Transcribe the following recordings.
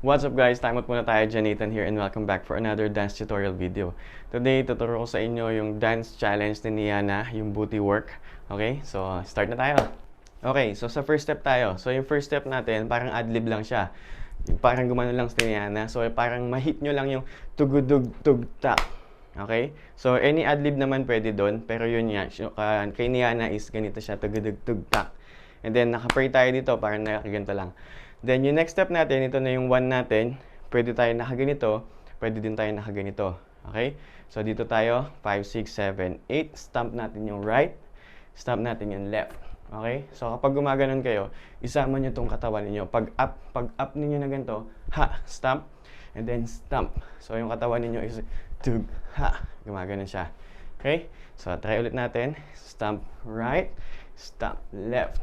What's up guys? Time out muna tayo, Nathan here, and welcome back for another dance tutorial video. Today, tuturo ko sa inyo yung dance challenge ni Niana, yung booty work. Okay, so start na tayo. Okay, so sa first step tayo. So yung first step natin, parang ad-lib lang siya. Parang gumano lang si Niana. So parang ma-hit nyo lang yung tugudug-tug-tak. Okay? So any ad-lib naman pwede doon, pero yun nga, kay Niana is ganito siya, tugudug-tug-tak. And then naka-pray tayo dito, parang nakaganto lang. Then, yung next step natin, ito na yung 1 natin. Pwede tayo nakaganito, pwede din tayo nakaganito. Okay? So, dito tayo, 5, 6, 7, 8. Stamp natin yung right, stamp natin yung left. Okay? So, kapag gumaganon kayo, isama nyo itong katawan ninyo. Pag up ninyo na ganito, ha, stamp, and then stamp. So, yung katawan ninyo is tug, ha, gumaganon siya. Okay? So, try ulit natin. Stamp right, stamp left.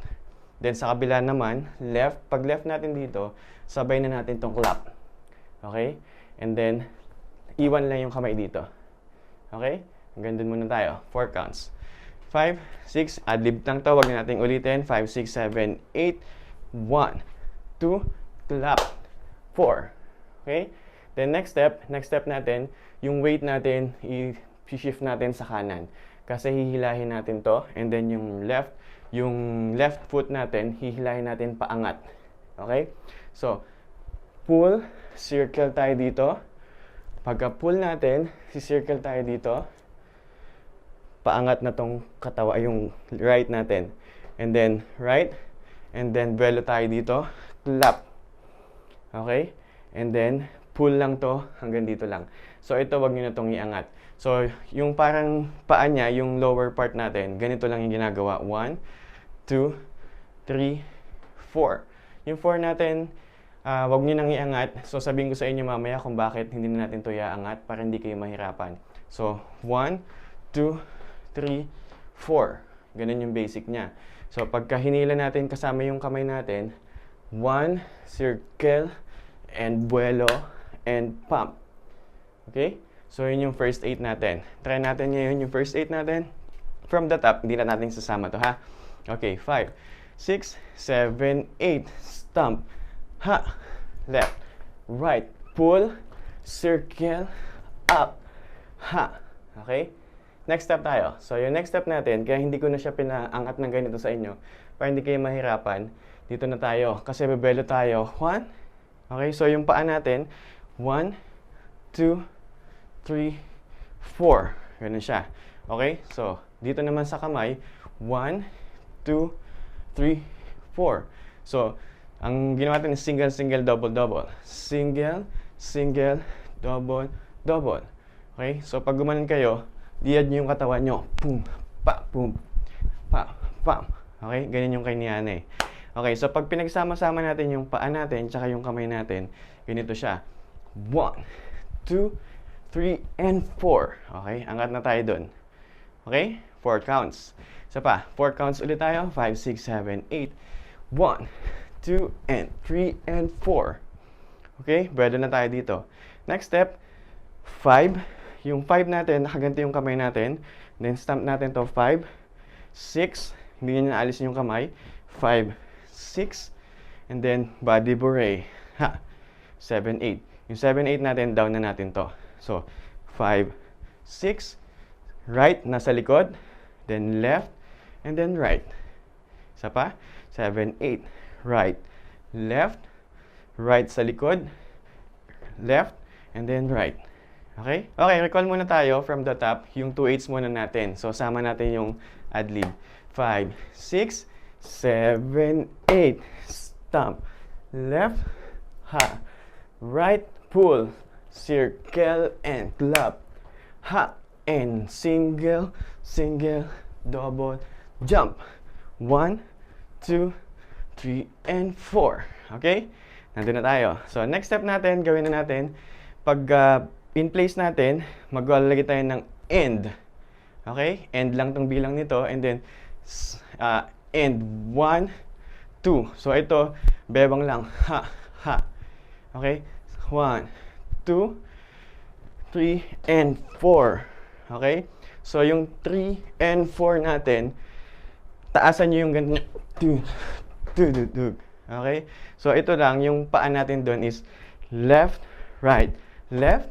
Then sa kabila naman, left. Pag left natin dito, sabay na natin tong clap. Okay? And then, iwan lang yung kamay dito. Okay? Hanggang dun muna tayo. 4 counts. 5, 6, ad-lib lang to. Huwag na natin ulitin. 5, 6, 7, 8, 1, 2, clap, 4. Okay? Then next step natin, yung weight natin, i-shift natin sa kanan. Kasi hihilahin natin to. And then yung left foot natin, hihilahin natin paangat. Okay? So, pull, circle tayo dito. Pagka pull natin, si-circle tayo dito. Paangat na tong katawa, yung right natin. And then, right. And then, buelo tayo dito. Clap. Okay? And then, pull lang to, hanggang dito lang. So, ito, wag nyo na itong iangat. So, yung parang paa niya, yung lower part natin, ganito lang yung ginagawa. 1, 2, 3, 4. Yung 4 natin, wag nyo nang iangat. So, sabihin ko sa inyo mamaya kung bakit hindi na natin ito iaangat para hindi kayo mahirapan. So, 1, 2, 3, 4. Ganun yung basic niya. So, pagka hinila natin kasama yung kamay natin, 1, circle, and buelo, and pump. Okay? So, yun yung first 8 natin. Try natin ngayon yung first 8 natin. From the top, hindi na natin sasama to, ha? Okay, 5, 6, 7, 8. Stomp. Ha. Left. Right. Pull. Circle. Up. Ha. Okay? Next step tayo. So, yung next step natin, kaya hindi ko na siya pinaangat ng ganito sa inyo, para hindi kayo mahirapan, dito na tayo. Kasi bebelo tayo. 1. Okay? So, yung paa natin, 1, 2, 3, 4. Ganun siya. Okay? So, dito naman sa kamay, 1, 2, 3, 4. So, ang ginawa natin is single, single, double, double. Single, single, double, double. Okay? So, pag gumanon kayo, diad nyo yung katawan nyo. Pum, pa, pum, pa, pam. Okay? Ganyan yung kay Niana eh. Okay, so pag pinagsama-sama natin yung paa natin, tsaka yung kamay natin, ganito siya. 1, 2, 3, and 4. Okay? Angat na tayo dun. Okay? 4 counts. Isa pa, 4 counts ulit tayo. 5, 6, 7, 8. 1, 2, and 3, and 4. Okay? Pwede na tayo dito. Next step, 5. Yung 5 natin, nakaganti yung kamay natin. Then, stamp natin to 5, 6. Hindi nyo naalis yung kamay. 5, 6. And then, body bouret. Ha! 7, 8. Yung 7, 8 natin, down na natin to. So, 5, 6. Right, nasa likod. Then, left. And then right. Isa pa. 7, 8. Right. Left. Right sa likod. Left. And then right. Okay? Okay, recall muna tayo from the top. Yung 2/8 muna natin. So, sama natin yung ad-lib. 5, 6, 7, 8. Stomp. Left. Ha. Right. Pull. Circle. And clap. Ha. And single. Single. Double. Jump. 1, 2, 3, and 4. Okay? Nandun na tayo. So, next step natin, gawin na natin. Pag in place natin, maglalagay tayo ng end. Okay? End lang tong bilang nito. And then, end. 1, 2. So, ito, bebang lang. Ha, ha. Okay? 1, 2, 3, and 4. Okay? So, yung 3 and 4 natin, taasan nyo yung ganito. Okay? So, ito lang, yung paa natin doon is left, right, left,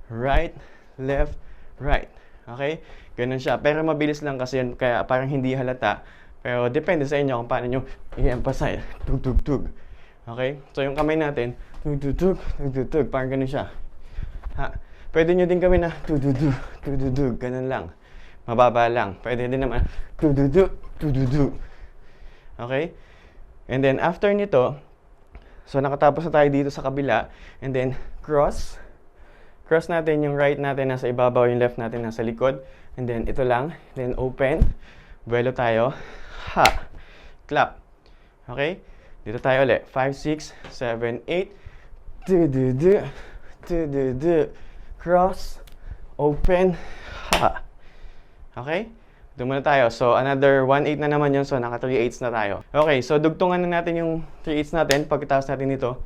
right, left, right. Okay? Ganun siya. Pero mabilis lang kasi yun, kaya parang hindi halata. Pero depende sa inyo kung paano nyo i-emphasize. Tug, tug, tug. Okay? So yung kamay natin, tug, tug, tug, tug, tug, tug. Parang ganun siya. Ha? Pwede nyo din gawin na tug, tug, tug, tug, tug, tug. Ganun lang. Mababa lang. Pwede din naman tug, tug, tug, tug, tug, tug. Okay? And then after nito, so nakatapos na tayo dito sa kabila. And then cross. Cross natin yung right natin nasa ibabaw, yung left natin nasa likod. And then ito lang. Then open. Buelo tayo. Ha. Clap. Okay? Dito tayo ulit. 5, 6, 7, 8. Du, du, du. Du, du, du. Cross. Open. Ha. Okay? Doon muna tayo. So, another 1/8 na naman yun. So, naka 3/8 na tayo. Okay, so dugtungan na natin yung 3/8 natin. Pagkatapos natin dito,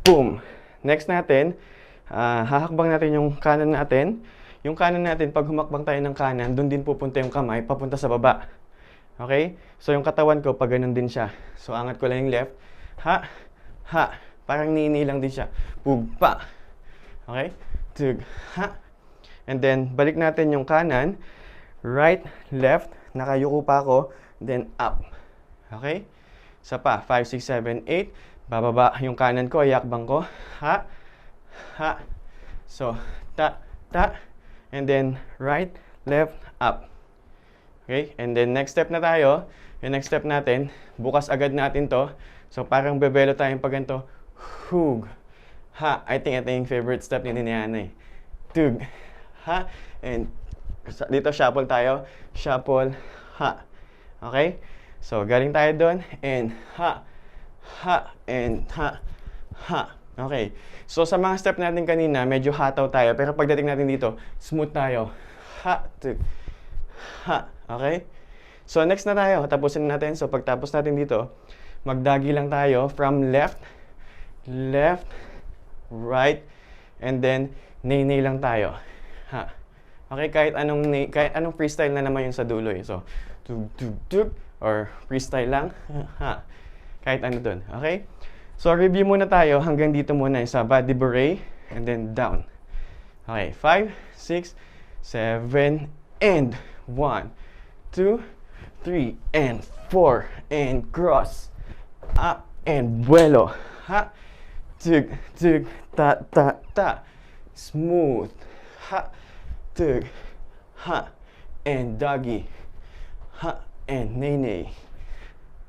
boom! Next natin, hahakbang natin yung kanan natin. Yung kanan natin, pag humakbang tayo ng kanan, doon din pupunta yung kamay, papunta sa baba. Okay? So, yung katawan ko, pag ganun din siya. So, angat ko lang yung left. Ha! Ha! Parang nini lang din siya. Pugpa! Okay? Tug! Ha! And then, balik natin yung kanan. Right, left, nakayuko pa ako, then up. Okay? Isa pa, 5, 6, 7, 8. Bababa yung kanan ko, ayakbang ko. Ha, ha. So, ta, ta. And then, right, left, up. Okay? And then, next step na tayo. Yung next step natin, bukas agad natin to. So, parang bebelo tayong pag ganito. Hug. Ha. I think ito yung favorite step ni Niana eh. Tug. Ha. And dito, shuffle tayo. Shuffle, ha. Okay? So, galing tayo doon. And, ha. Ha. And, ha. Ha. Okay. So, sa mga step natin kanina, medyo hataw tayo. Pero pagdating natin dito, smooth tayo. Ha. Tug. Ha. Okay? So, next na tayo. Tapusin natin. So, pagtapos natin dito, magdagi lang tayo from left, left, right, and then, nay-nay lang tayo. Ha. Okay, kahit anong freestyle na naman yun sa dulo eh. So, tug, tug, tug, or freestyle lang. Ha. Kahit ano dun. Okay? So, review muna tayo hanggang dito muna sa body beret, and then down. Okay, 5, 6, 7, and 1, 2, 3, and 4, and cross. Up, and vuelo. Ha. Tug, tug, ta, ta, ta. Smooth. Ha. Tug, ha, and doggy, ha, and nay-nay.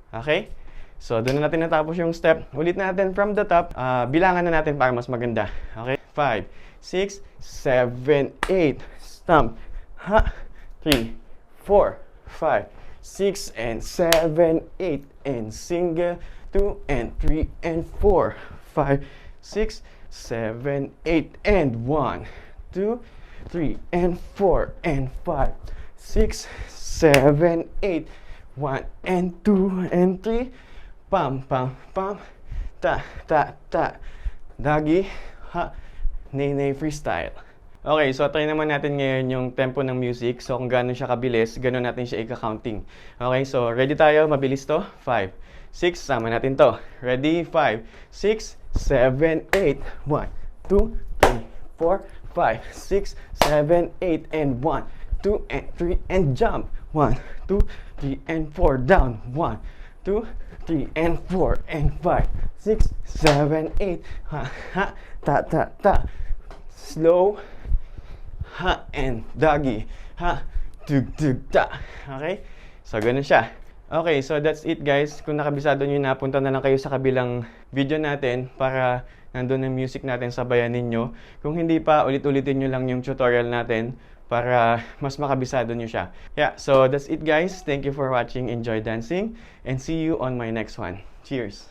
Okay? So, doon na natin natapos yung step. Ulit natin from the top. Bilangan na natin para mas maganda. Okay? 5, 6, 7, 8. Stomp. Ha, 3, 4, 5, 6, and 7, 8. And single, 2, and 3, and 4, 5, 6, 7, 8, and 1, 2, 3, and 4, and 5, 6, 7, 8, 1, and 2, and 3, pam, pam, pam, ta, ta, ta, doggy, ha, nay-nay freestyle. Okay, so try naman natin ngayon yung tempo ng music. So kung gano'n siya kabilis, gano'n natin siya ika-counting. Okay, so ready tayo, mabilis to, 5, 6, sama natin to. Ready, 5, 6, 7, 8, 1, 2, 3, 4, 5, 6, 7, 8, and 1, 2, and 3, and jump. 1, 2, 3, and 4, down. 1, 2, 3, and 4, and 5, 6, 7, 8. Ha, ha, ta, ta, ta. Slow. Ha, and doggy. Ha, tug, tug, ta. Okay? So, ganun siya. Okay, so that's it guys. Kung nakabisado nyo na, punta na lang kayo sa kabilang video natin para nandun ang music natin, sabayan ninyo. Kung hindi pa, ulit-ulitin nyo lang yung tutorial natin para mas makabisado nyo siya. Yeah, so that's it guys. Thank you for watching. Enjoy dancing and see you on my next one. Cheers!